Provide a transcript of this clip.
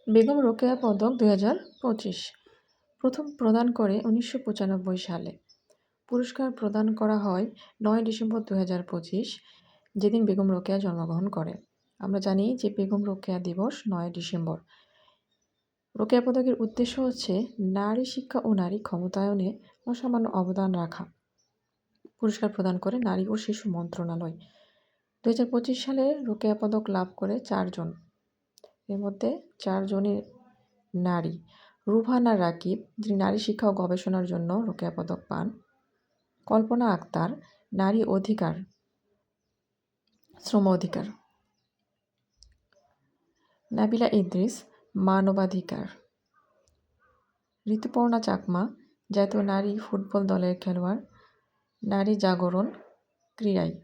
বেগম রোকেয়া পদক 2025 প্রথম প্রদান করে 1995 সালে। পুরস্কার প্রদান করা হয় 9 ডিসেম্বর 2025, যেদিন বেগম রোকেয়া জন্মগ্রহণ করে। আমরা জানি যে বেগম রোকেয়া দিবস 9 ডিসেম্বর। রোকেয়া পদকের উদ্দেশ্য হচ্ছে নারী শিক্ষা ও নারী ক্ষমতায়নে অসামান্য অবদান রাখা। পুরস্কার প্রদান করে নারী ও শিশু মন্ত্রণালয়। 2025 সালে রোকেয়া পদক লাভ করে 4 জন। এর মধ্যে 4 জনই নারী। রুহানা রাকিব, যিনি নারী শিক্ষা ও গবেষণার জন্য রোকেয়া পদক পান। কল্পনা আক্তার, নারী অধিকার, শ্রম অধিকার। নাবিলা ইদ্রিস, মানবাধিকার। ঋতুপর্ণা চাকমা, জাতীয় নারী ফুটবল দলের খেলোয়াড়, নারী জাগরণ, ক্রীড়ায়।